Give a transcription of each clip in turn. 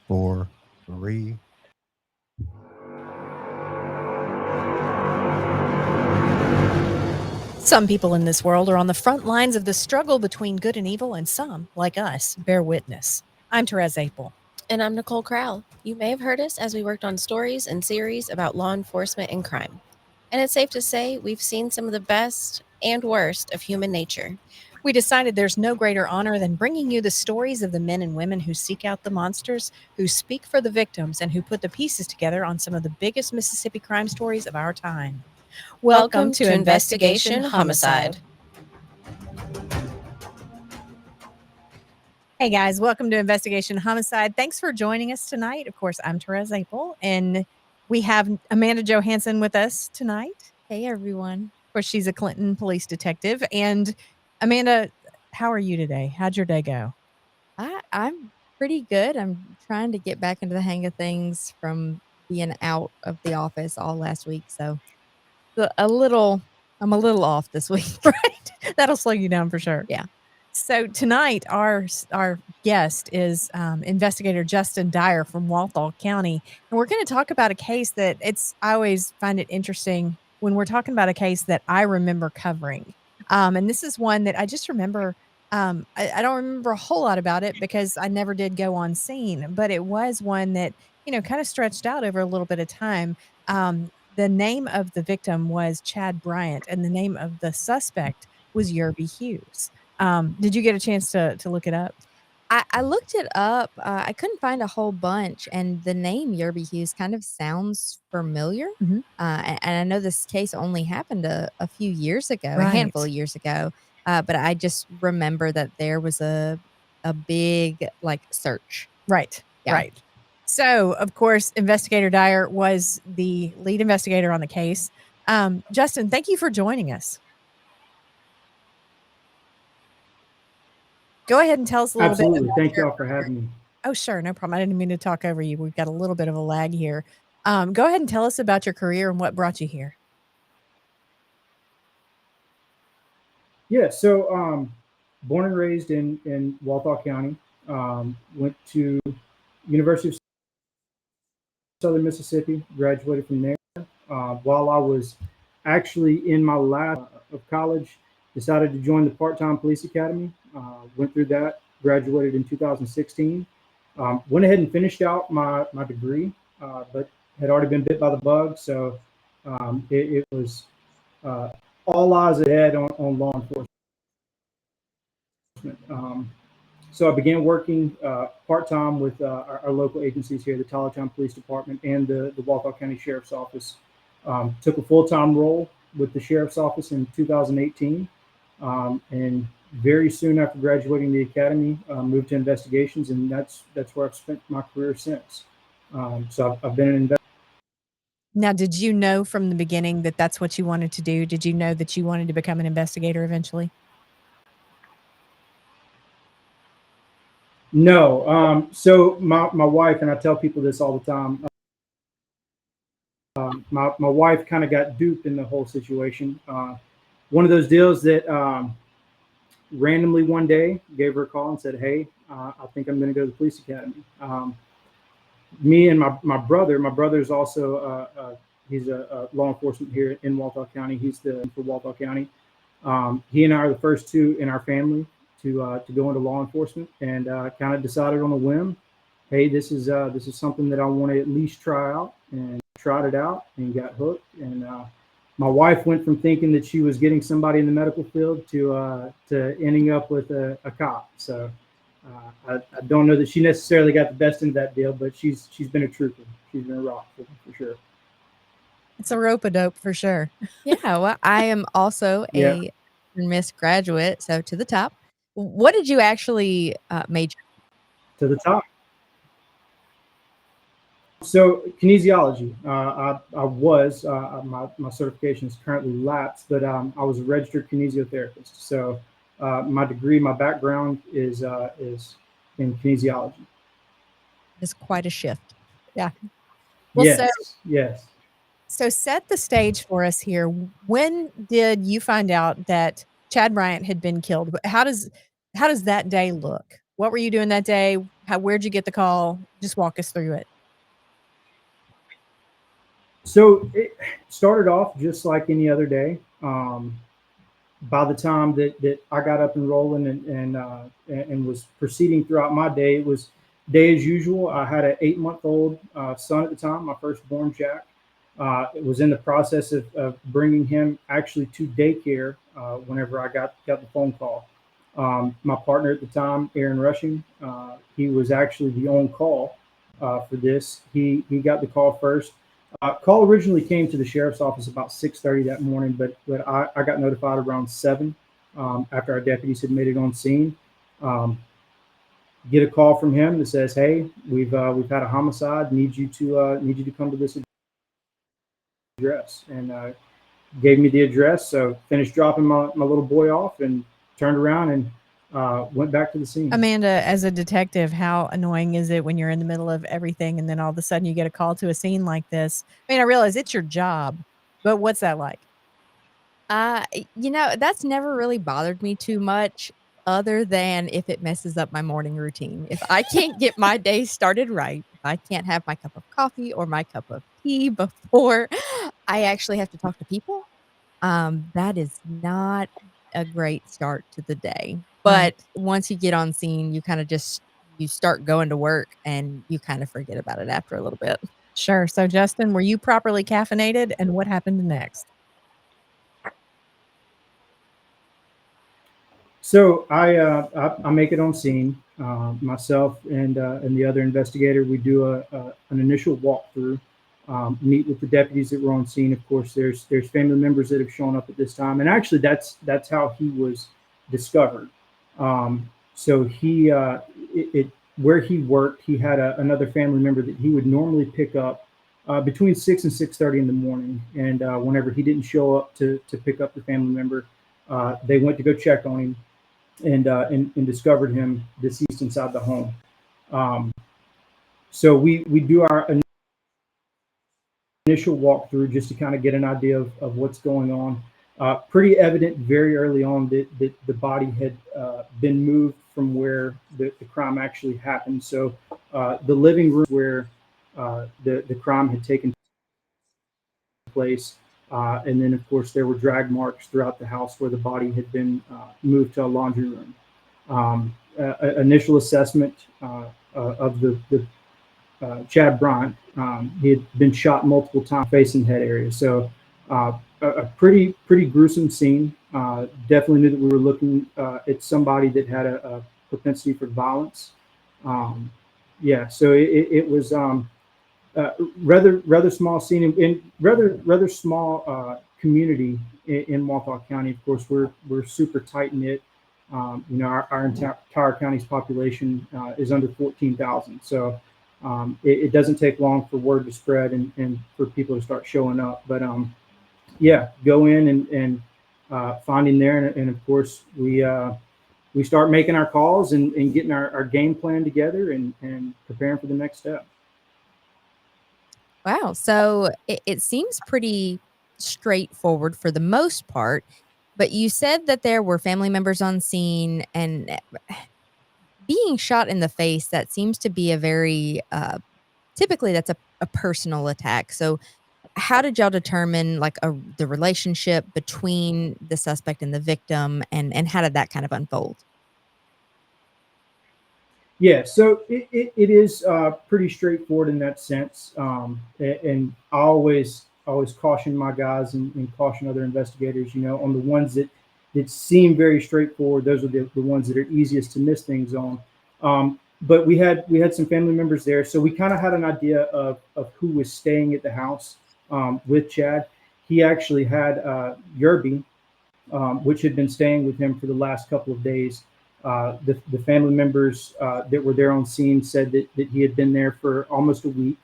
four, three. Some people in this world are on the front lines of the struggle between good and evil, and some, like us, bear witness. I'm Therese Apel. And I'm Nicole Crowell. You may have heard us as we worked on stories and series about law enforcement and crime. And it's safe to say we've seen some of the best and worst of human nature. We decided there's no greater honor than bringing you the stories of the men and women who seek out the monsters, who speak for the victims, and who put the pieces together on some of the biggest Mississippi crime stories of our time. Welcome to Investigation Homicide. Hey guys, welcome to Investigation Homicide. Thanks for joining us tonight. Of course, I'm Therese Apel, and we have Amanda Johansson with us tonight. Hey everyone. Of course, she's a Clinton police detective. And Amanda, how are you today? How'd your day go? I'm pretty good. I'm trying to get back into the hang of things from being out of the office all last week. So I'm a little off this week. Right? That'll slow you down for sure. Yeah. So tonight, our guest is Investigator Justin Dyar from Walthall County, and we're going to talk about a case that I always find it interesting when we're talking about a case that I remember covering. And this is one that I just remember. I don't remember a whole lot about it because I never did go on scene, but it was one that kind of stretched out over a little bit of time. The name of the victim was Chad Bryant, and the name of the suspect was Yerby Hughes. Did you get a chance to look it up? I looked it up. I couldn't find a whole bunch, and the name Yerby Hughes kind of sounds familiar. Mhm. And I know this case only happened a few years ago, a Right. handful of years ago. But I just remember that there was a big search. Right. Yeah. Right. So, of course, Investigator Dyar was the lead investigator on the case. Justin, thank you for joining us. Go ahead and tell us a little bit. Absolutely. Thank you all for having me. Oh, sure. No problem. I didn't mean to talk over you. We've got a little bit of a lag here. Go ahead and tell us about your career and what brought you here. Yeah, so born and raised in Walthall County, went to University of Southern Mississippi, graduated from there. While I was actually in my last of college, decided to join the part-time police academy, went through that, graduated in 2016. Went ahead and finished out my degree, but had already been bit by the bug, so it was all eyes ahead on law enforcement. So I began working part-time with our local agencies here, the Talatown Police Department and the Walthall County Sheriff's Office. Took a full-time role with the Sheriff's Office in 2018. And very soon after graduating the academy, moved to investigations, and that's where I've spent my career since. So I've been an investigator. Now, did you know from the beginning that that's what you wanted to do? Did you know that you wanted to become an investigator eventually? No. So my wife, and I tell people this all the time, my wife kind of got duped in the whole situation. One of those deals that randomly one day gave her a call and said, hey, I think I'm going to go to the police academy. Me and my brother's also, he's a law enforcement here in Walthall County. He's for Walthall County. He and I are the first two in our family to go into law enforcement, and kind of decided on a whim, hey, this is something that I want to at least try out, and tried it out and got hooked. And my wife went from thinking that she was getting somebody in the medical field to ending up with a cop. So I don't know that she necessarily got the best end of that deal, but she's been a trooper. She's been a rock for sure. It's a rope-a-dope for sure. Yeah, well, I am also a Miss graduate, so to the top. What did you actually major? To the top. So kinesiology. I was my certification is currently lapsed, but I was a registered kinesiotherapist. So my degree, my background is in kinesiology. It's quite a shift. Yeah. Well, yes. So set the stage for us here. When did you find out that Chad Bryant had been killed? How does that day look? What were you doing that day? Where'd you get the call? Just walk us through it. So it started off just like any other day. By the time that I got up and rolling and was proceeding throughout my day, it was day as usual. I had an 8-month-old son at the time, my firstborn Jack. It was in the process of bringing him actually to daycare whenever I got the phone call. My partner at the time, Aaron Rushing, he was actually the on call for this. He got the call first. Call originally came to the sheriff's office about 6:30 that morning, but I got notified around 7 after our deputies had made it on scene. Get a call from him that says, "Hey, we've had a homicide. Need you to come to this address." And gave me the address. So finished dropping my little boy off and turned around and went back to the scene. Amanda, as a detective, how annoying is it when you're in the middle of everything and then all of a sudden you get a call to a scene like this? I mean, I realize it's your job, but what's that like? That's never really bothered me too much other than if it messes up my morning routine. If I can't get my day started right, if I can't have my cup of coffee or my cup of tea before I actually have to talk to people, that is not a great start to the day. Right. But once you get on scene, you kind of just you start going to work and you kind of forget about it after a little bit. Sure. So, Justin, were you properly caffeinated and what happened next? So I make it on scene. Myself and the other investigator, we do an initial walkthrough, meet with the deputies that were on scene. Of course, there's family members that have shown up at this time, and actually that's how he was discovered. So where he worked, he had another family member that he would normally pick up between 6 and 6:30 in the morning, and whenever he didn't show up to pick up the family member, they went to go check on him and discovered him deceased inside the home. So we do our initial walkthrough just to kind of get an idea of what's going on. Pretty evident very early on that the body had been moved from where the crime actually happened. So the living room where the crime had taken place. And then, of course, there were drag marks throughout the house where the body had been moved to a laundry room. Initial assessment of the Chad Bryant, he had been shot multiple times, facing head area. So a pretty gruesome scene. Definitely knew that we were looking at somebody that had a propensity for violence. So it was rather small scene in rather small community in Walthall County. Of course, we're super tight knit. Our entire county's population is under 14,000. So it doesn't take long for word to spread and for people to start showing up. But go in and find him there, and of course we start making our calls and getting our game plan together and preparing for the next step. Wow. So it seems pretty straightforward for the most part, but you said that there were family members on scene and being shot in the face, that seems to be a very, typically that's a personal attack. So how did y'all determine the relationship between the suspect and the victim and how did that kind of unfold? Yeah, so it is pretty straightforward in that sense, and I always caution my guys and caution other investigators. On the ones that seem very straightforward, those are the ones that are easiest to miss things on. But we had some family members there, so we kind of had an idea of who was staying at the house with Chad. He actually had Yerby, which had been staying with him for the last couple of days. The family members that were there on scene said that he had been there for almost a week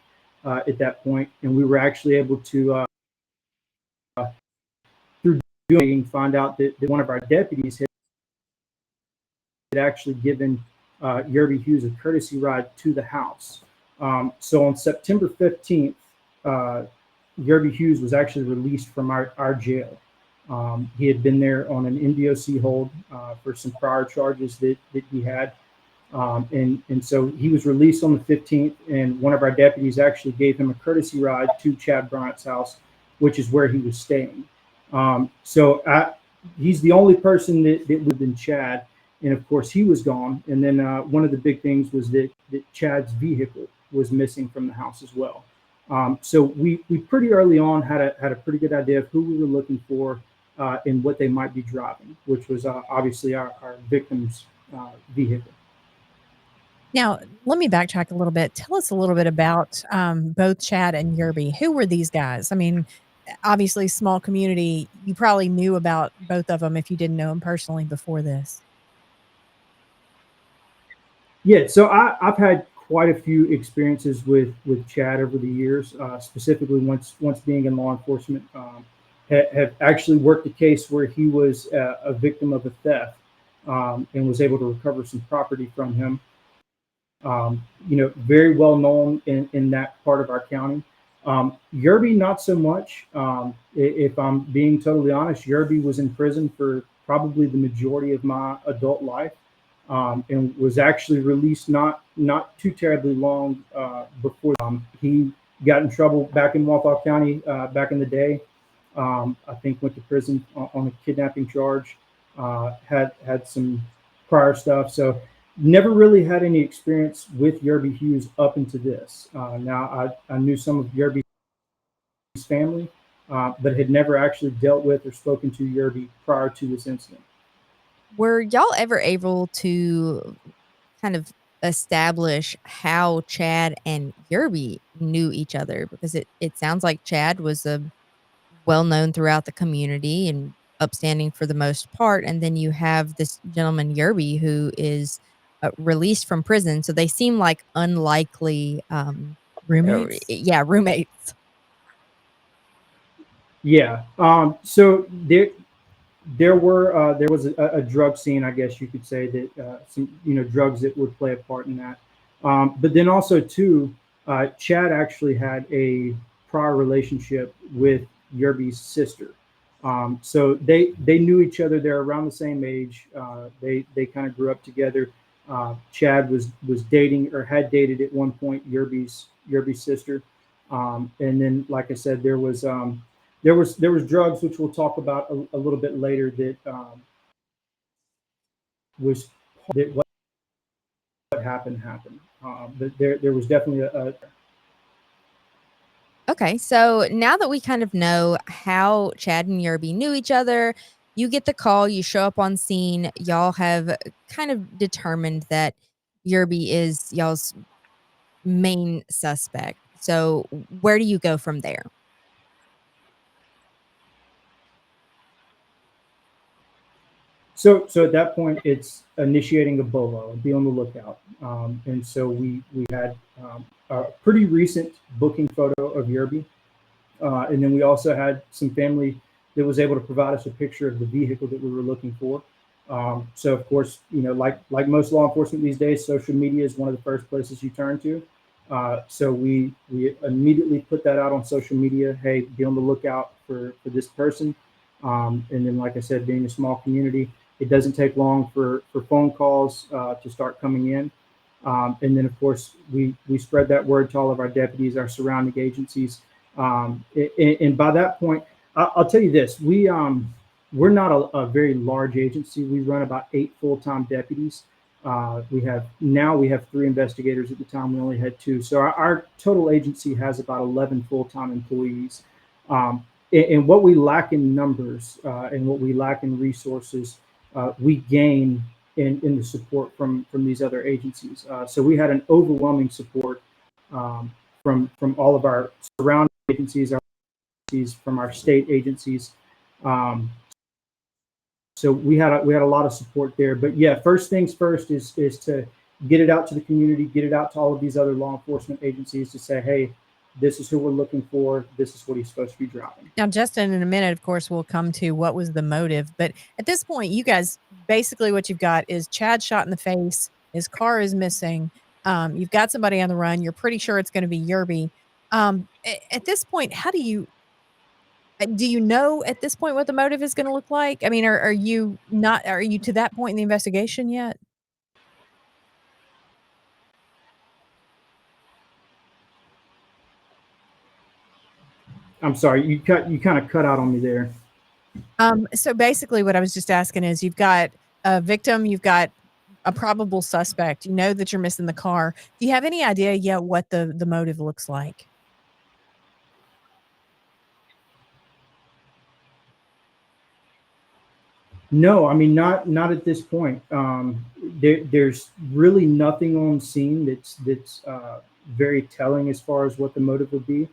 at that point, and we were actually able to, through doing, find out that one of our deputies had actually given Yerby Hughes a courtesy ride to the house. So on September 15th, Yerby Hughes was actually released from our jail. He had been there on an NDOC hold for some prior charges that he had. And so he was released on the 15th, and one of our deputies actually gave him a courtesy ride to Chad Bryant's house, which is where he was staying. He's the only person that lived in Chad, and of course he was gone. And then one of the big things was that Chad's vehicle was missing from the house as well. So we pretty early on had a pretty good idea of who we were looking for and what they might be driving, which was obviously our victim's vehicle. Now, let me backtrack a little bit. Tell us a little bit about both Chad and Yerby. Who were these guys? I mean, obviously, small community. You probably knew about both of them if you didn't know them personally before this. Yeah, so I've had quite a few experiences with Chad over the years, specifically once being in law enforcement. Have actually worked a case where he was a victim of a theft and was able to recover some property from him. Very well known in that part of our county. Yerby, not so much. If I'm being totally honest, Yerby was in prison for probably the majority of my adult life, and was actually released not too terribly long before. He got in trouble back in Walthall County back in the day. I think went to prison on a kidnapping charge. Had some prior stuff, so never really had any experience with Yerby Hughes up into this. Now I knew some of Yerby's family, but had never actually dealt with or spoken to Yerby prior to this incident. Were y'all ever able to kind of establish how Chad and Yerby knew each other? Because it sounds like Chad was a well known throughout the community and upstanding for the most part, and then you have this gentleman Yerby who is released from prison, so they seem like unlikely Roommates? roommates. Yeah. So there was a drug scene, I guess you could say, that some drugs that would play a part in that. But then also too, Chad actually had a prior relationship with Yerby's sister. So they knew each other. They're around the same age. They kind of grew up together. Chad was dating or had dated at one point Yerby's sister. And then, like I said, there was drugs, which we'll talk about a little bit later, that was that what happened. But there was definitely a. Okay, so now that we kind of know how Chad and Yerby knew each other, you get the call, you show up on scene, y'all have kind of determined that Yerby is y'all's main suspect. So where do you go from there? So at that point, it's initiating a bolo, be on the lookout. And so we had a pretty recent booking photo of Yerby. And then we also had some family that was able to provide us a picture of the vehicle that we were looking for. So of course, like most law enforcement these days, social media is one of the first places you turn to. So we immediately put that out on social media. Hey, be on the lookout for this person. And then, like I said, being a small community, it doesn't take long for phone calls to start coming in. And then, of course, we spread that word to all of our deputies, our surrounding agencies. And by that point, I'll tell you this: we're not a very large agency. We run about 8 full-time deputies. We have 3 investigators. At the time, we only had 2. So our total agency has about 11 full-time employees. And what we lack in numbers and what we lack in resources, we gain in the support from these other agencies. So we had an overwhelming support from all of our surrounding agencies, from our state agencies. So we had a lot of support there. But yeah, first things first is to get it out to the community, get it out to all of these other law enforcement agencies to say, hey, this is who we're looking for. This is what he's supposed to be driving. Now, Justin, in a minute, of course, we'll come to what was the motive. But at this point, you guys, basically what you've got is Chad shot in the face. His car is missing. You've got somebody on the run. You're pretty sure it's going to be Yerby. At this point, how do you know at this point what the motive is going to look like? I mean, are you to that point in the investigation yet? I'm sorry, you kind of cut out on me there. So basically what I was just asking is you've got a victim, you've got a probable suspect, you know that you're missing the car. Do you have any idea yet what the motive looks like? No, I mean not at this point. There's really nothing on scene that's very telling as far as what the motive would be.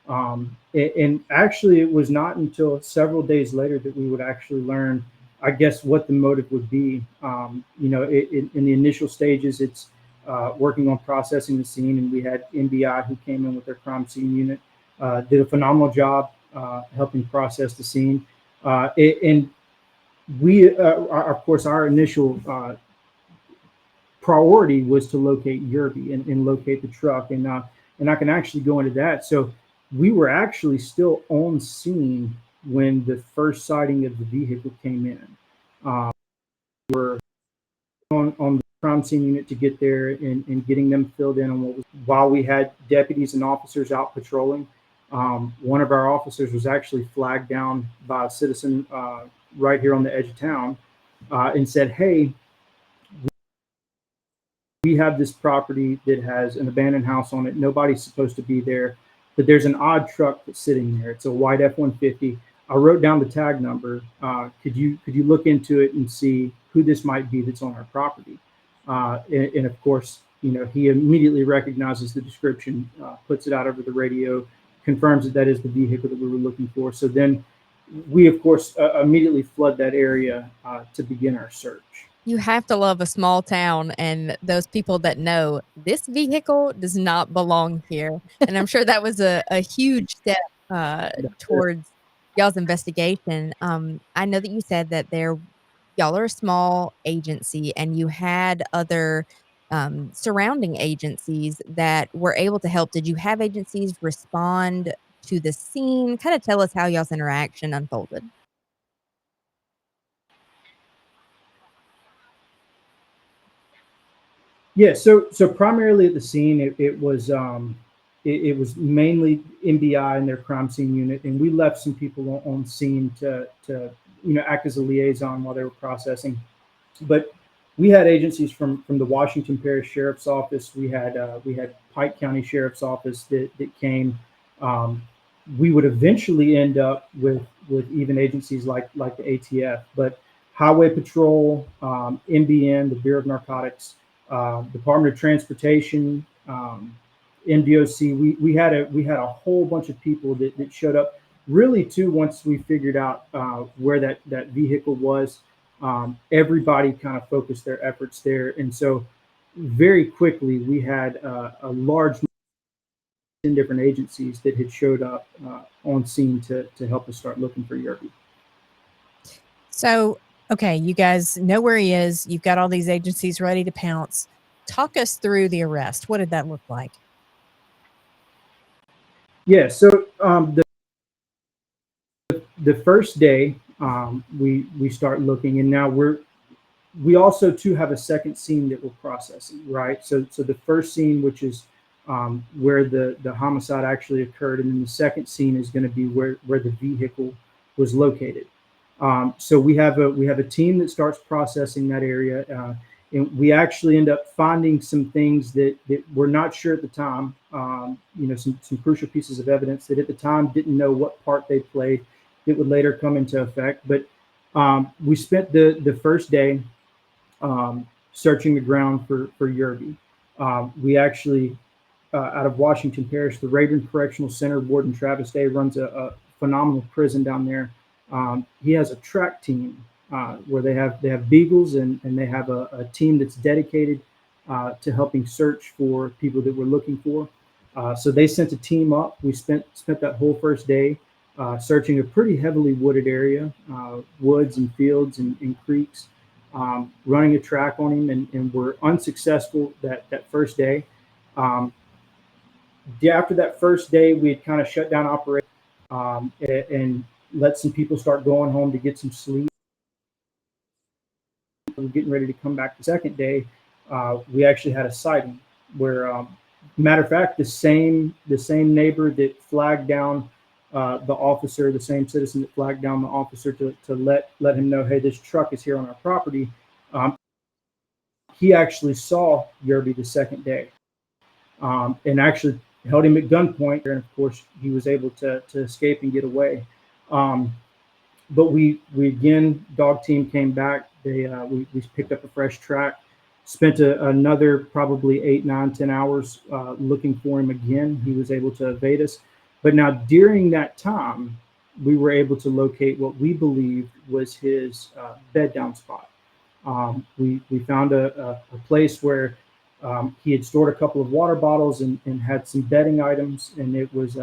And actually, it was not until several days later that we would actually learn, I guess, what the motive would be. In the initial stages, it's working on processing the scene, and we had NBI who came in with their crime scene unit, did a phenomenal job helping process the scene. And we, of course, our initial priority was to locate Yerby and locate the truck, and I can actually go into that. So we were actually still on scene when the first sighting of the vehicle came in. We're on the crime scene unit to get there and getting them filled in on what was while we had deputies and officers out patrolling. One of our officers was actually flagged down by a citizen right here on the edge of town and said, "Hey, we have this property that has an abandoned house on it. Nobody's supposed to be there, but there's an odd truck that's sitting there. It's a white F-150. I wrote down the tag number. Could you look into it and see who this might be that's on our property?" And of course, he immediately recognizes the description, puts it out over the radio, confirms that is the vehicle that we were looking for. So then we, of course, immediately flood that area to begin our search. You have to love a small town and those people that know this vehicle does not belong here. And I'm sure that was a huge step towards y'all's investigation. I know that you said that y'all are a small agency and you had other surrounding agencies that were able to help. Did you have agencies respond to the scene? Kind of tell us how y'all's interaction unfolded. Yeah, so primarily at the scene, it was mainly NBI and their crime scene unit, and we left some people on scene to act as a liaison while they were processing. But we had agencies from the Washington Parish Sheriff's Office. We had Pike County Sheriff's Office that came. We would eventually end up with even agencies like the ATF, but Highway Patrol, NBN, the Bureau of Narcotics, Department of Transportation, NDOC. We had a whole bunch of people that showed up. Really, too, once we figured out where that vehicle was, everybody kind of focused their efforts there, and so very quickly we had a large in different agencies that had showed up on scene to help us start looking for Yerby. So, okay, you guys know where he is. You've got all these agencies ready to pounce. Talk us through the arrest. What did that look like? Yeah, so the first day we start looking, and now we also too have a second scene that we're processing, right? So the first scene, which is where the homicide actually occurred, and then the second scene is going to be where the vehicle was located. So we have a team that starts processing that area, and we actually end up finding some things that we're not sure at the time. Some crucial pieces of evidence that at the time didn't know what part they played that would later come into effect. But we spent the first day searching the ground for Yerby. We actually out of Washington Parish, the Rayburn Correctional Center, Warden Travis Day runs a phenomenal prison down there. He has a track team where they have beagles and they have a team that's dedicated to helping search for people that we're looking for. So they sent a team up. We spent that whole first day searching a pretty heavily wooded area, woods and fields and creeks, running a track on him, and we're unsuccessful that first day. After that first day, we had kind of shut down operations and let some people start going home to get some sleep. We were getting ready to come back the second day. We actually had a sighting where, matter of fact, the same neighbor that flagged down the same citizen that flagged down the officer to let him know, hey, this truck is here on our property. He actually saw Yerby the second day, and actually held him at gunpoint. And of course, he was able to escape and get away. But we again, dog team came back. We picked up a fresh track. Spent another probably 8, 9, 10 hours looking for him again. He was able to evade us. But now during that time, we were able to locate what we believed was his bed down spot. We found a place where he had stored a couple of water bottles and had some bedding items, and it was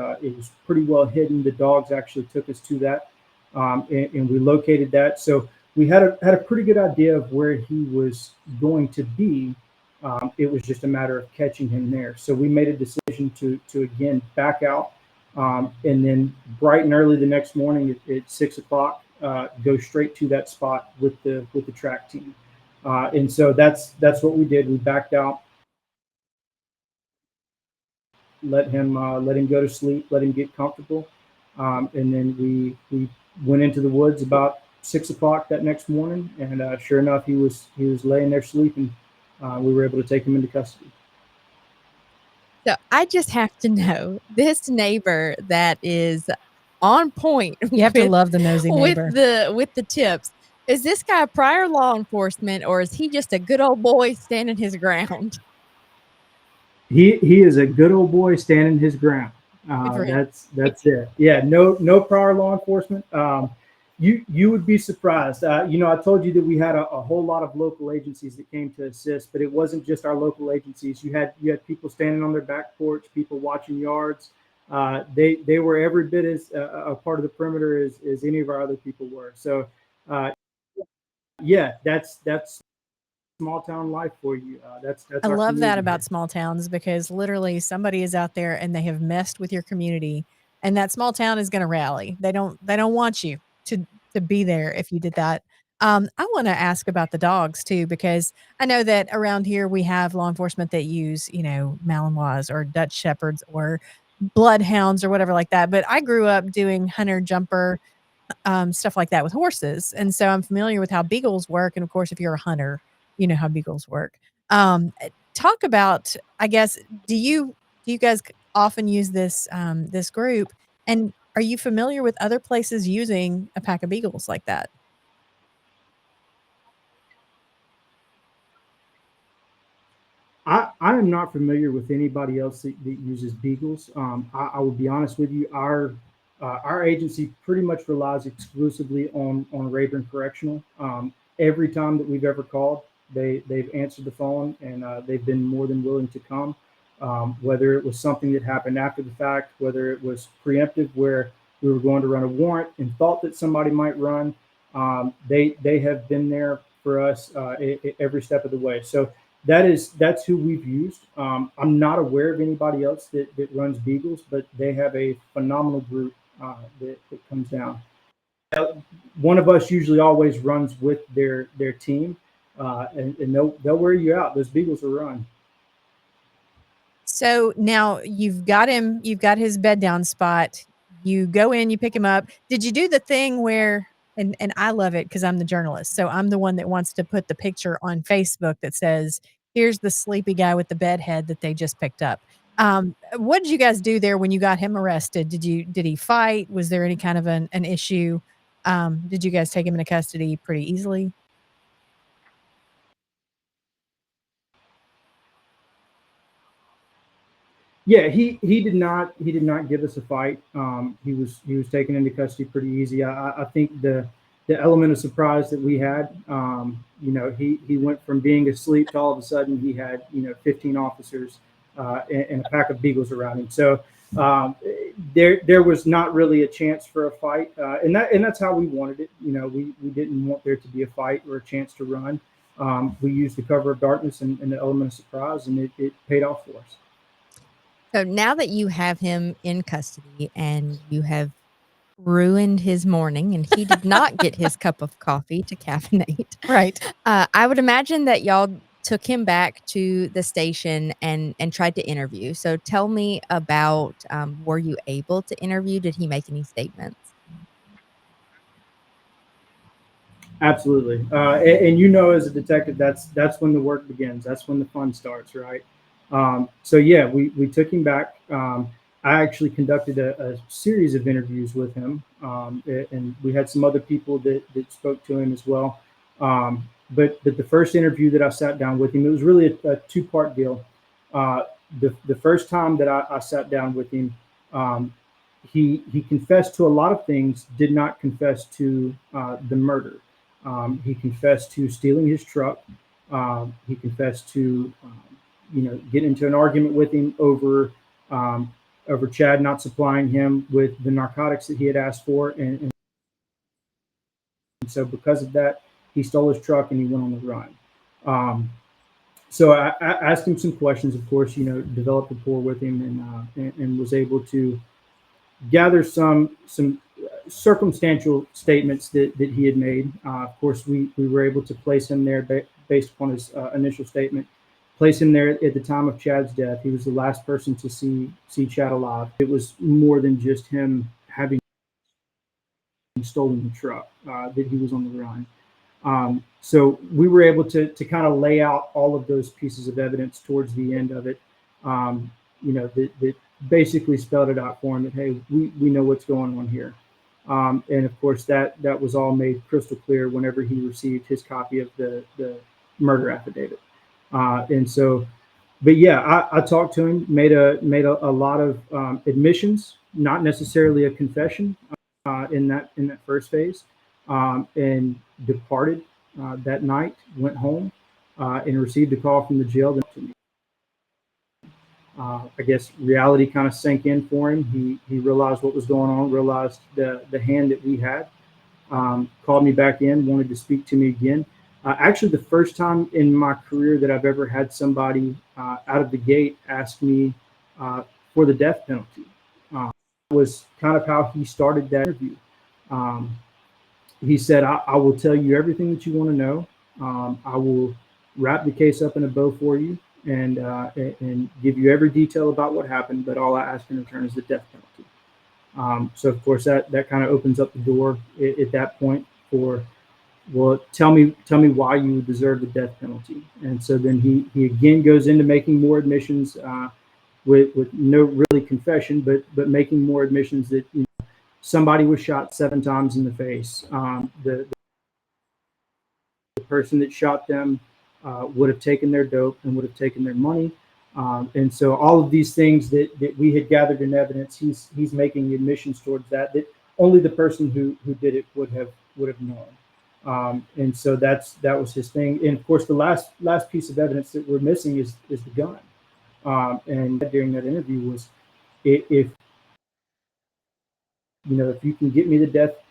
pretty well hidden. The dogs actually took us to that, and we located that. So we had a pretty good idea of where he was going to be. It was just a matter of catching him there. So we made a decision to again back out, and then bright and early the next morning at 6 o'clock, go straight to that spot with the track team. And so that's what we did. We backed out, let him go to sleep, let him get comfortable, and then we went into the woods about 6 o'clock that next morning, and sure enough, he was laying there sleeping. We were able to take him into custody. So I just have to know, this neighbor that is on point. You have to love the nosy neighbor. With the tips. Is this guy prior law enforcement, or is he just a good old boy standing his ground? He is a good old boy standing his ground. That's it. Yeah, no prior law enforcement. You would be surprised. I told you that we had a whole lot of local agencies that came to assist, but it wasn't just our local agencies. You had people standing on their back porch, people watching yards. They were every bit as a part of the perimeter as any of our other people were. So, yeah, that's small town life for you. That's I love community that about here. small towns, because literally somebody is out there and they have messed with your community, and that small town is going to rally. They don't want you to be there if you did that. I want to ask about the dogs too, because I know that around here we have law enforcement that use, Malinois or Dutch Shepherds or bloodhounds or whatever like that. But I grew up doing hunter jumper stuff like that with horses. And so I'm familiar with how beagles work. And of course, if you're a hunter, you know how beagles work. Talk about, I guess, do you guys often use this this group? And are you familiar with other places using a pack of beagles like that? I am not familiar with anybody else that uses beagles. I will be honest with you. Our agency pretty much relies exclusively on Rayburn Correctional. Every time that we've ever called, they've answered the phone, and they've been more than willing to come. Whether it was something that happened after the fact, whether it was preemptive where we were going to run a warrant and thought that somebody might run, they have been there for us every step of the way. So that's who we've used. I'm not aware of anybody else that runs beagles, but they have a phenomenal group that comes down. One of us usually always runs with their team, and they'll wear you out. Those beagles will run. So now you've got his bed down spot. You go in, you pick him up. Did you do the thing where, and I love it because I'm the journalist. So I'm the one that wants to put the picture on Facebook that says, here's the sleepy guy with the bed head that they just picked up. What did you guys do there when you got him arrested? Did he fight? Was there any kind of an issue? Did you guys take him into custody pretty easily? Yeah, he did not give us a fight. He was taken into custody pretty easy. I think the element of surprise that we had, he went from being asleep to all of a sudden he had 15 officers and a pack of beagles around him. So there was not really a chance for a fight, and that's how we wanted it. We didn't want there to be a fight or a chance to run. We used the cover of darkness and the element of surprise, and it paid off for us. So now that you have him in custody and you have ruined his morning and he did not get his cup of coffee to caffeinate. Right. I would imagine that y'all took him back to the station and tried to interview. So tell me about, were you able to interview? Did he make any statements? Absolutely. And you know, as a detective, that's when the work begins. That's when the fun starts, right? So yeah, we took him back. I actually conducted a series of interviews with him, and we had some other people that spoke to him as well. But the first interview that I sat down with him, it was really a two-part deal. The first time that I sat down with him, um, he confessed to a lot of things, did not confess to the murder. He confessed to stealing his truck. He confessed to, getting into an argument with him um, over Chad not supplying him with the narcotics that he had asked for, and so because of that, he stole his truck and he went on the run. Um, so I asked him some questions, of course, developed rapport with him, and was able to gather some circumstantial statements that he had made. Of course, we were able to place him there based upon his initial statement. Place him there at the time of Chad's death. He was the last person to see Chad alive. It was more than just him having stolen the truck, that he was on the run. So we were able to kind of lay out all of those pieces of evidence towards the end of it. That basically spelled it out for him that, hey, we know what's going on here. And of course, that was all made crystal clear whenever he received his copy of the murder affidavit. And so, but yeah, I talked to him, made a lot of admissions, not necessarily a confession, in that first phase, and departed that night. Went home and received a call from the jail. I guess reality kind of sank in for him. He realized what was going on, realized the hand that we had. Called me back in, wanted to speak to me again. Actually, the first time in my career that I've ever had somebody out of the gate ask me for the death penalty. Was kind of how he started that interview. He said, I will tell you everything that you want to know. I will wrap the case up in a bow for you, and give you every detail about what happened, but all I ask in return is the death penalty. So of course that kind of opens up the door at that point for, well, tell me why you deserve the death penalty. And so then he again goes into making more admissions, with no really confession, but making more admissions that somebody was shot 7 times in the face. The person that shot them would have taken their dope and would have taken their money. And so all of these things that we had gathered in evidence, he's making admissions towards that only the person who did it would have known. And so that was his thing. And of course, the last piece of evidence that we're missing is the gun. And during that interview was, if you can get me the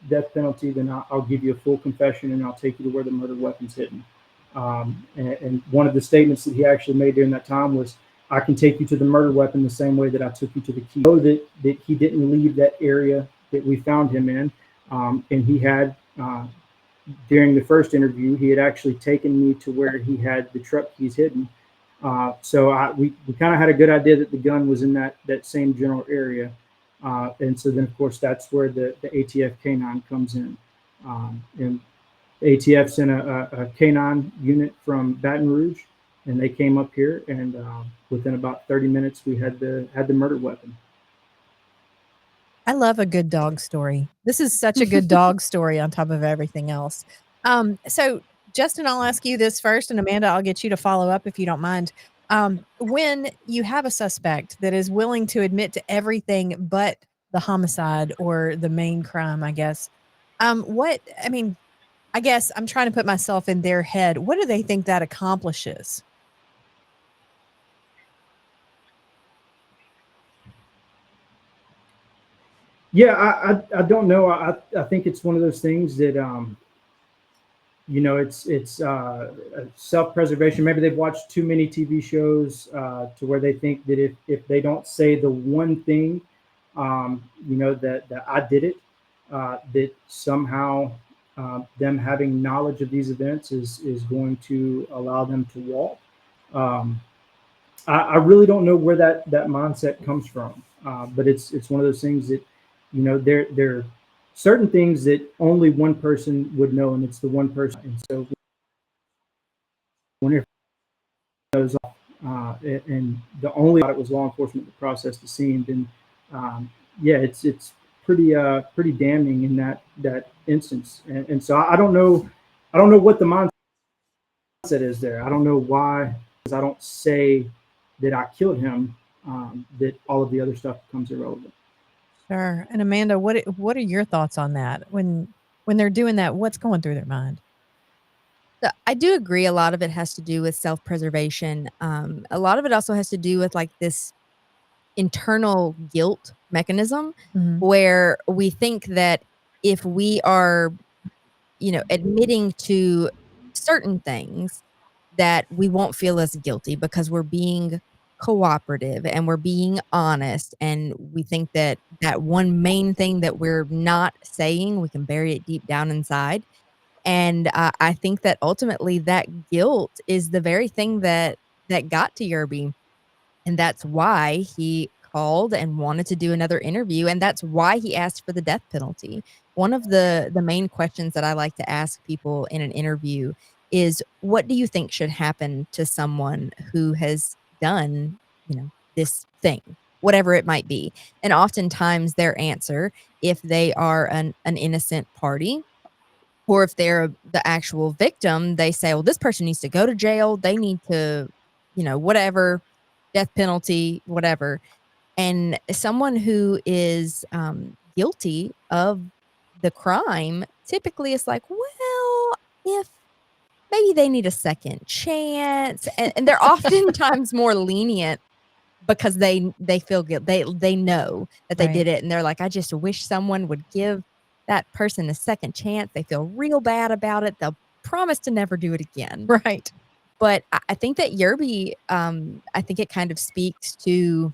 death penalty, then I'll give you a full confession and I'll take you to where the murder weapon's hidden. And one of the statements that he actually made during that time was, I can take you to the murder weapon the same way that I took you to the key. I know that he didn't leave that area that we found him in. And he had, during the first interview, he had actually taken me to where he had the truck keys hidden. So we kind of had a good idea that the gun was in that same general area. And so then, of course, that's where the ATF K9 comes in. And the ATF sent a K9 unit from Baton Rouge, and they came up here, and within about 30 minutes, we had the murder weapon. I love a good dog story. This is such a good dog story on top of everything else. So Justin, I'll ask you this first, and Amanda, I'll get you to follow up if you don't mind. When you have a suspect that is willing to admit to everything but the homicide or the main crime, I guess, I guess I'm trying to put myself in their head. What do they think that accomplishes? Yeah, I don't know. I think it's one of those things that it's self-preservation. Maybe they've watched too many TV shows to where they think that if they don't say the one thing, that I did it, that somehow them having knowledge of these events is going to allow them to walk. I really don't know where that mindset comes from, but it's one of those things that, there are certain things that only one person would know, and it's the one person. And so when it goes off, and the only it was law enforcement that processed the scene, then yeah, it's pretty damning in that instance. And so I don't know what the mindset is there. I don't know why, because I don't say that I killed him, that all of the other stuff becomes irrelevant. Sure. And Amanda, what are your thoughts on that? When they're doing that, what's going through their mind? So I do agree a lot of it has to do with self-preservation. A lot of it also has to do with like this internal guilt mechanism Mhm. where we think that if we are, admitting to certain things that we won't feel as guilty because we're being cooperative and we're being honest, and we think that that one main thing that we're not saying, we can bury it deep down inside. And I think that ultimately that guilt is the very thing that got to Yerby, and that's why he called and wanted to do another interview, and that's why he asked for the death penalty. One of the main questions that I like to ask people in an interview is, what do you think should happen to someone who has done, this thing, whatever it might be? And oftentimes their answer, if they are an innocent party, or if they're the actual victim, they say, well, this person needs to go to jail. They need to, whatever, death penalty, whatever. And someone who is guilty of the crime typically is like, well, if maybe they need a second chance. And they're oftentimes more lenient because they feel guilt. They know that they Right. did it, and they're like, "I just wish someone would give that person a second chance." They feel real bad about it. They'll promise to never do it again. Right. But I think that Yerby, I think it kind of speaks to,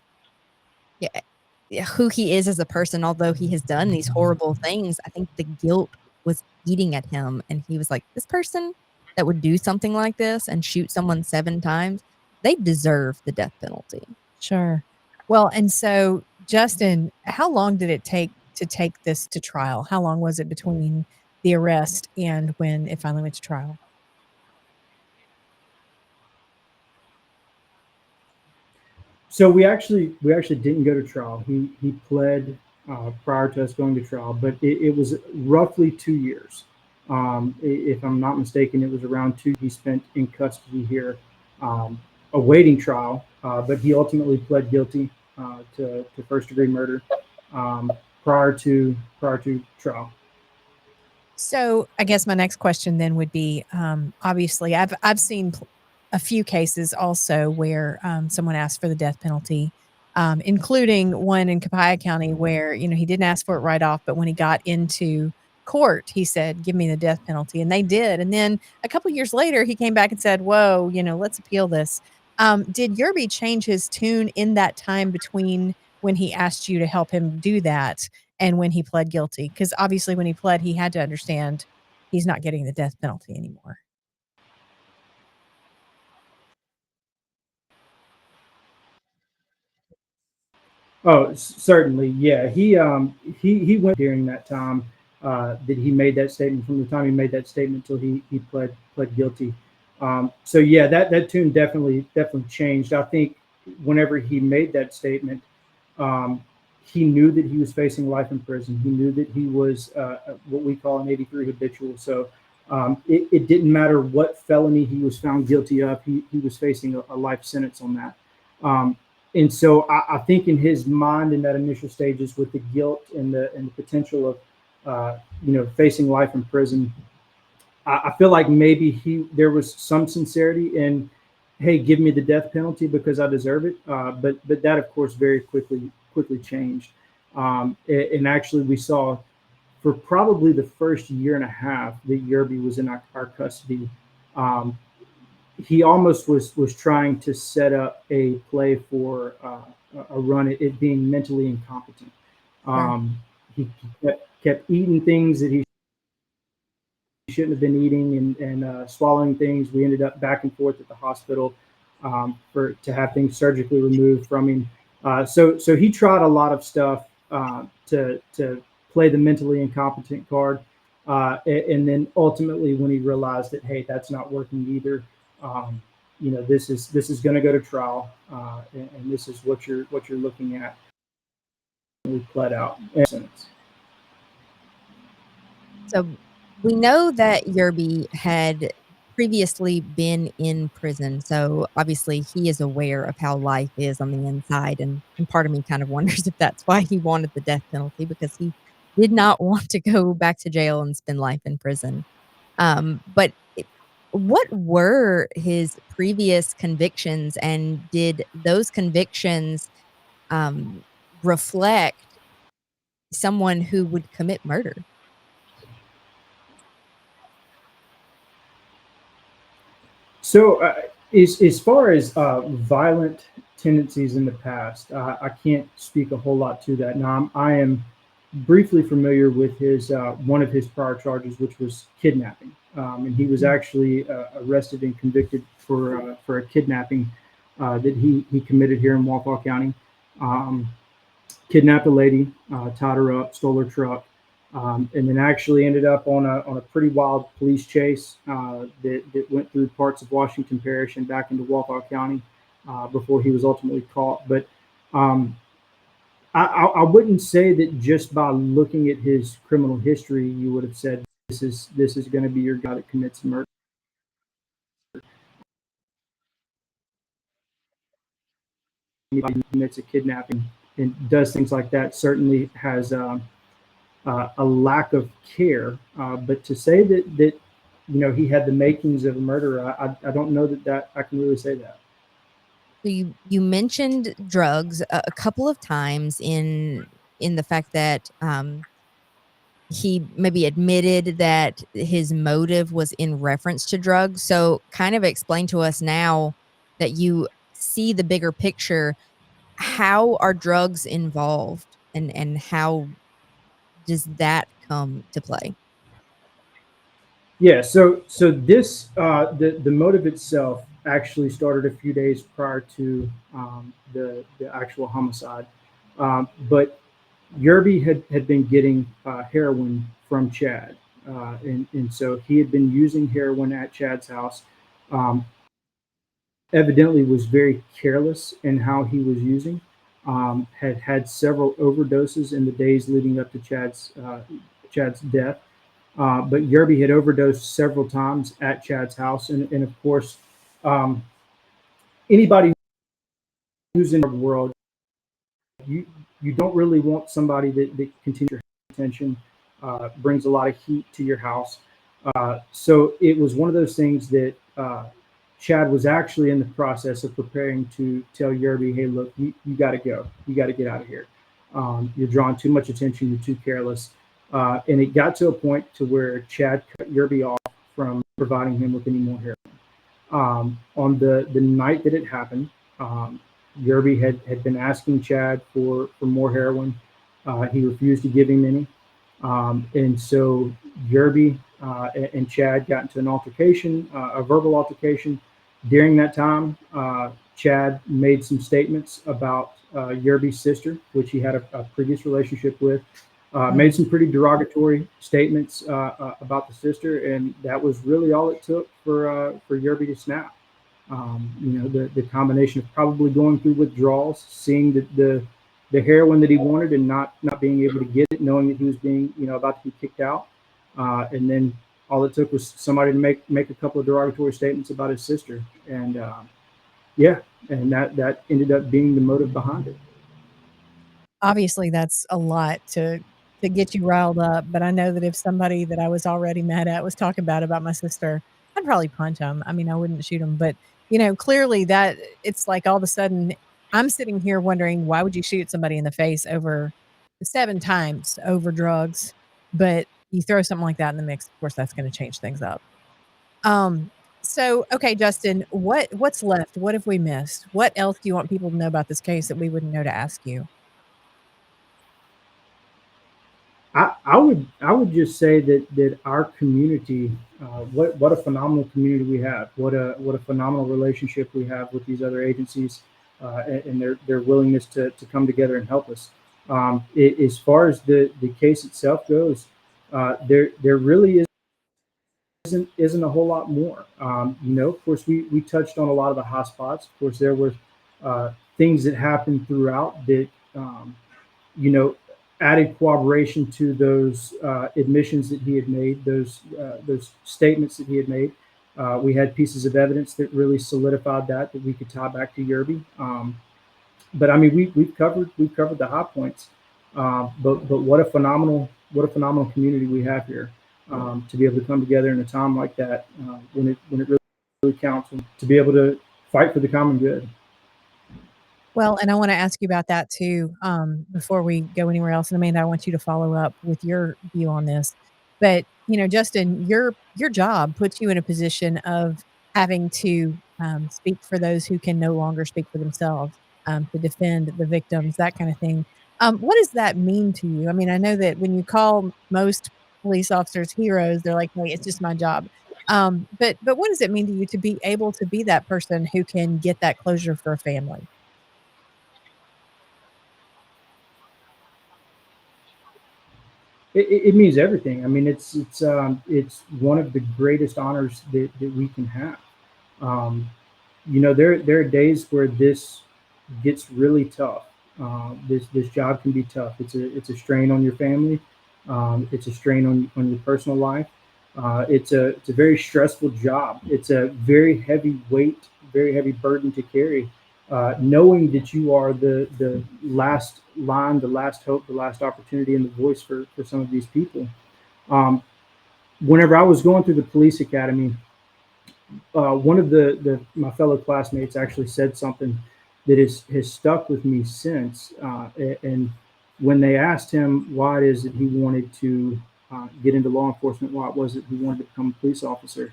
yeah, who he is as a person. Although he has done these horrible things, I think the guilt was eating at him, and he was like, "This person that would do something like this and shoot someone 7 times, they deserve the death penalty." Sure. Well, and so, Justin, how long did it take to take this to trial? How long was it between the arrest and when it finally went to trial? So we actually didn't go to trial. He pled prior to us going to trial, but it was roughly 2 years. If I'm not mistaken, it was around two. He spent in custody here, um, awaiting trial, but he ultimately pled guilty to first degree murder, um, prior to trial. So, I guess my next question then would be, obviously, I've seen a few cases also where someone asked for the death penalty, including one in Copiah County where he didn't ask for it right off, but when he got into court, he said, "Give me the death penalty," and they did. And then a couple years later, he came back and said, "Whoa, let's appeal this." Did Yerby change his tune in that time between when he asked you to help him do that and when he pled guilty? Because obviously when he pled, he had to understand he's not getting the death penalty anymore. Oh, certainly, yeah. He went during that time that he made that statement. From the time he made that statement till he pled guilty. So yeah, that tune definitely changed. I think whenever he made that statement, um, he knew that he was facing life in prison. He knew that he was what we call an 83 habitual. So it didn't matter what felony he was found guilty of. He was facing a life sentence on that. Um, and so I think in his mind in that initial stages with the guilt and the potential of facing life in prison, I feel like maybe there was some sincerity in, hey, give me the death penalty because I deserve it. But that of course very quickly changed. And actually we saw for probably the first year and a half that Yerby was in our custody. Um, he almost was trying to set up a play for a run at it being mentally incompetent. Sure. He kept eating things that he shouldn't have been eating and swallowing things. We ended up back and forth at the hospital. for to have things surgically removed from him. So he tried a lot of stuff to play the mentally incompetent card, and then ultimately when he realized that hey, that's not working either, this is going to go to trial, and this is what you're looking at. We pled out in sentence. So we know that Yerby had previously been in prison. So obviously he is aware of how life is on the inside. And part of me kind of wonders if that's why he wanted the death penalty, because he did not want to go back to jail and spend life in prison. What were his previous convictions, and did those convictions um, reflect someone who would commit murder? So, as far as violent tendencies in the past, I can't speak a whole lot to that. Now, I am briefly familiar with his one of his prior charges, which was kidnapping, and he was actually arrested and convicted for a kidnapping that he committed here in Walthall County. Um, Kidnapped a lady, tied her up, stole her truck, and then actually ended up on a pretty wild police chase that went through parts of Washington Parish and back into Walthall County before he was ultimately caught. But um, I wouldn't say that just by looking at his criminal history, you would have said this is going to be your guy that commits murder. Anybody who commits a kidnapping and does things like that certainly has a lack of care. But to say that he had the makings of a murderer, I don't know that I can really say that. So you mentioned drugs a couple of times in the fact that he maybe admitted that his motive was in reference to drugs. So kind of explain to us now that you see the bigger picture. How are drugs involved, and how does that come to play? Yeah. So this the motive itself actually started a few days prior to the actual homicide, but Yerby had been getting heroin from Chad, and so he had been using heroin at Chad's house. Um, Evidently, was very careless in how he was using. Had had several overdoses in the days leading up to Chad's death. But Yerby had overdosed several times at Chad's house, and of course, um, anybody who's in the world, you you don't really want somebody that continues your attention, brings a lot of heat to your house. So it was one of those things that Chad was actually in the process of preparing to tell Yerby, hey, look, you got to go. You got to get out of here. You're drawing too much attention. You're too careless. And it got to a point to where Chad cut Yerby off from providing him with any more heroin. On the night that it happened, Yerby had been asking Chad for more heroin. He refused to give him any. And so Yerby and Chad got into an altercation, a verbal altercation. During that time, Chad made some statements about Yerby's sister, which he had a previous relationship with. Made some pretty derogatory statements about the sister, and that was really all it took for Yerby to snap. The combination of probably going through withdrawals, seeing the heroin that he wanted and not being able to get it, knowing that he was being about to be kicked out, and then all it took was somebody to make a couple of derogatory statements about his sister, and yeah, and that ended up being the motive behind it. Obviously, that's a lot to get you riled up, but I know that if somebody that I was already mad at was talking bad about my sister, I'd probably punch him. I mean, I wouldn't shoot him, but, clearly that it's like all of a sudden I'm sitting here wondering, why would you shoot somebody in the face over 7 times over drugs? But you throw something like that in the mix, of course, that's gonna change things up. Um, so, okay, Justin, what's left? What have we missed? What else do you want people to know about this case that we wouldn't know to ask you? I would just say that our community, what a phenomenal community we have. What a phenomenal relationship we have with these other agencies, and their willingness to come together and help us. As far as the case itself goes, there really isn't a whole lot more. Of course, we touched on a lot of the hot spots. Of course, there were things that happened throughout that you know, added corroboration to those admissions that he had made, those statements that he had made. We had pieces of evidence that really solidified that we could tie back to Yerby. But I mean, we've covered the high points. But what a phenomenal community we have here, to be able to come together in a time like that, when it really counts, and to be able to fight for the common good. Well, and I want to ask you about that too, before we go anywhere else. And Amanda, I want you to follow up with your view on this. But Justin, your job puts you in a position of having to speak for those who can no longer speak for themselves, to defend the victims, that kind of thing. What does that mean to you? I mean, I know that when you call most police officers heroes, they're like, "Hey, it's just my job." But what does it mean to you to be able to be that person who can get that closure for a family? It means everything. I mean, it's one of the greatest honors that we can have. Um, there are days where this gets really tough. This job can be tough. It's a strain on your family. It's a strain on your personal life. It's a very stressful job. It's a very heavy weight, very heavy burden to carry. Knowing that you are the last line, the last hope, the last opportunity, and the voice for some of these people. Um, Whenever I was going through the police academy, one of the my fellow classmates actually said something that has stuck with me since. And when they asked him why it is that he wanted to get into law enforcement, why it was that he wanted to become a police officer,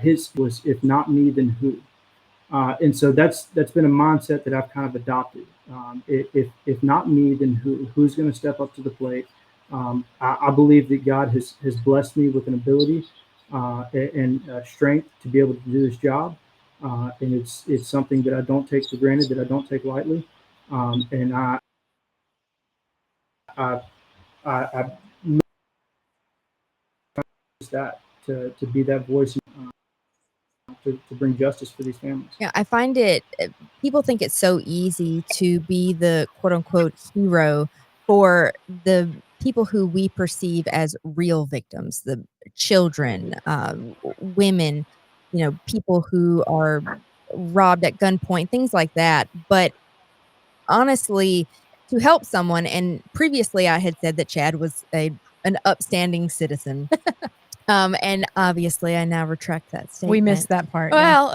his was, "If not me, then who?" And so that's been a mindset that I've kind of adopted. If not me, then who? Who's going to step up to the plate? I believe that God has blessed me with an ability and strength to be able to do this job, and it's something that I don't take for granted, that I don't take lightly, and I I use that to be that voice, to bring justice for these families. Yeah, I find people think it's so easy to be the quote unquote hero for the people who we perceive as real victims, the children, women, people who are robbed at gunpoint, things like that. But honestly, to help someone, and previously I had said that Chad was an upstanding citizen. And obviously I now retract that We statement. missed that part. Well,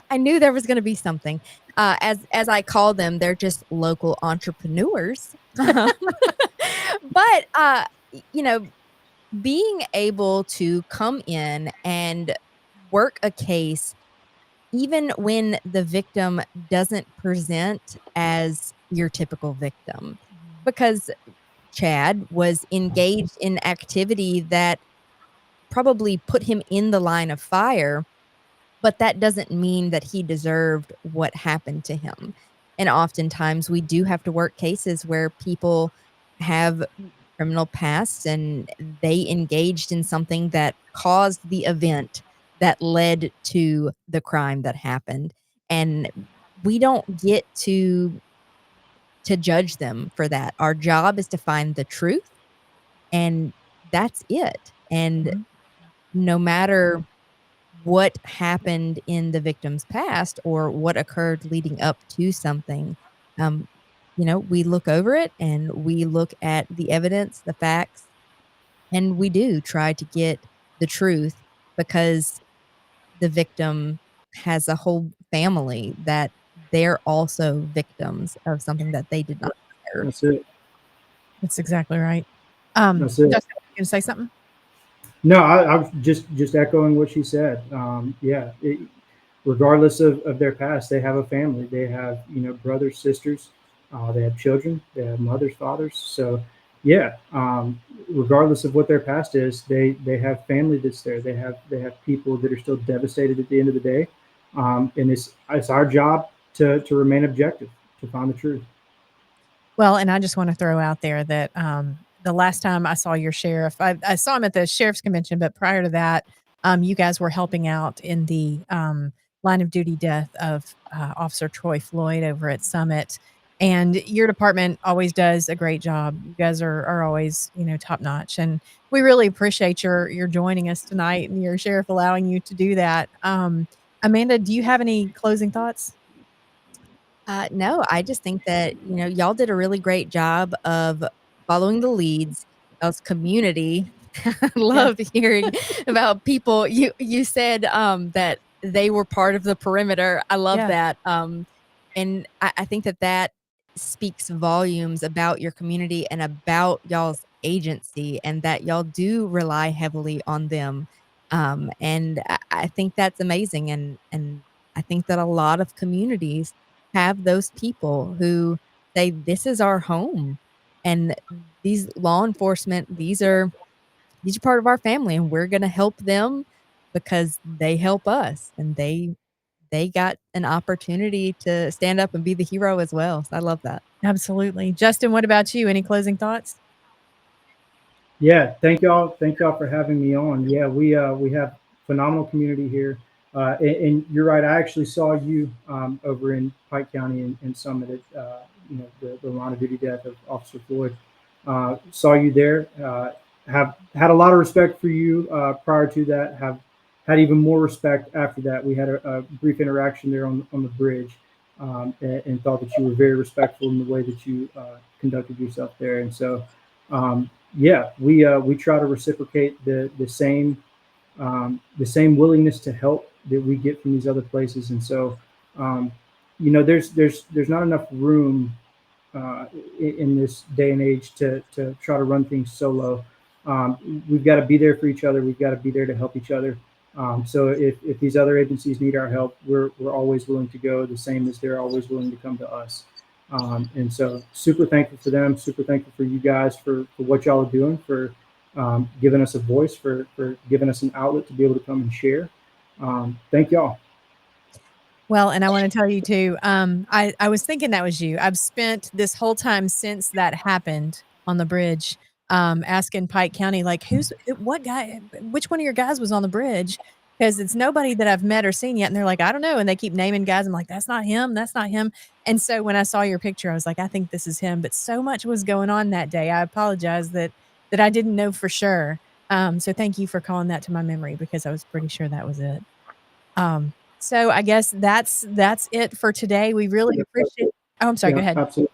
I knew there was going to be something. As I call them, they're just local entrepreneurs. But you know, being able to come in and work a case, even when the victim doesn't present as your typical victim, because Chad was engaged in activity that probably put him in the line of fire, but that doesn't mean that he deserved what happened to him. And oftentimes we do have to work cases where people have criminal pasts and they engaged in something that caused the event that led to the crime that happened. And we don't get to judge them for that. Our job is to find the truth, and that's it. And Mhm. no matter what happened in the victim's past or what occurred leading up to something, um, we look over it and we look at the evidence, the facts, and we do try to get the truth, because the victim has a whole family that they're also victims of something that they did not deserve. That's it. That's exactly right. That's it. Justin, you gonna say something? No, I'm just echoing what she said. Yeah, regardless of their past, they have a family. They have brothers, sisters. They have children. They have mothers, fathers. So yeah, regardless of what their past is, they have family that's there. They have people that are still devastated at the end of the day, and it's our job to remain objective, to find the truth. Well, and I just want to throw out there that the last time I saw your sheriff, I saw him at the sheriff's convention, but prior to that, you guys were helping out in the line of duty death of Officer Troy Floyd over at Summit. And your department always does a great job. You guys are always, top notch. And we really appreciate your joining us tonight and your sheriff allowing you to do that. Amanda, do you have any closing thoughts? No, I just think that, y'all did a really great job of following the leads. Y'all's community. I love hearing about people. You said that they were part of the perimeter. I love Yeah. that. And I think that speaks volumes about your community and about y'all's agency, and that y'all do rely heavily on them. And I think that's amazing. And I think that a lot of communities have those people who say, this is our home. And these law enforcement, these are part of our family, and we're going to help them because they help us, and they got an opportunity to stand up and be the hero as well. So I love that. Absolutely. Justin, what about you? Any closing thoughts? Yeah, thank y'all for having me on. Yeah, we have phenomenal community here, and you're right. I actually saw you over in Pike County and Summit at the line of duty death of Officer Floyd. Saw you there. Have had a lot of respect for you prior to that. Have had even more respect after that. We had a brief interaction there on the bridge, and thought that you were very respectful in the way that you conducted yourself there. And so. Yeah, we try to reciprocate the same willingness to help that we get from these other places, and so there's not enough room in this day and age to try to run things solo. We've got to be there for each other. We've got to be there to help each other. So if these other agencies need our help, we're always willing to go. The same as they're always willing to come to us. And so super thankful for them, super thankful for you guys for what y'all are doing, for giving us a voice, for giving us an outlet to be able to come and share. Thank y'all. Well, and I want to tell you too, I was thinking that was you. I've spent this whole time since that happened on the bridge, asking Pike County, like, what guy, which one of your guys was on the bridge? Because it's nobody that I've met or seen yet. And they're like, I don't know. And they keep naming guys. I'm like, that's not him. That's not him. And so when I saw your picture, I was like, I think this is him. But so much was going on that day. I apologize that I didn't know for sure. So thank you for calling that to my memory, because I was pretty sure that was it. So I guess that's it for today. We really appreciate. Oh, I'm sorry. Yeah, go ahead. Absolutely.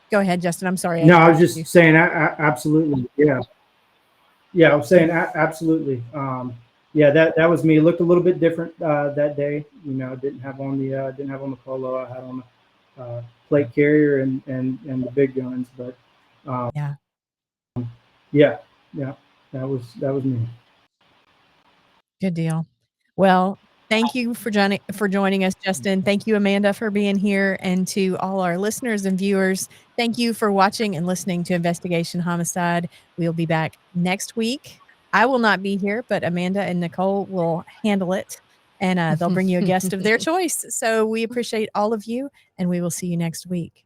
Go ahead, Justin. I'm sorry. No, I was just saying, absolutely. Yeah. Yeah, I was saying absolutely. Yeah, that was me. It looked a little bit different that day. Didn't have on the polo. I had on the plate carrier and the big guns. But yeah, that was me. Good deal. Well, thank you for joining us, Justin. Thank you, Amanda, for being here, and to all our listeners and viewers, thank you for watching and listening to Investigation Homicide. We'll be back next week. I will not be here, but Amanda and Nicole will handle it, and they'll bring you a guest of their choice. So we appreciate all of you, and we will see you next week.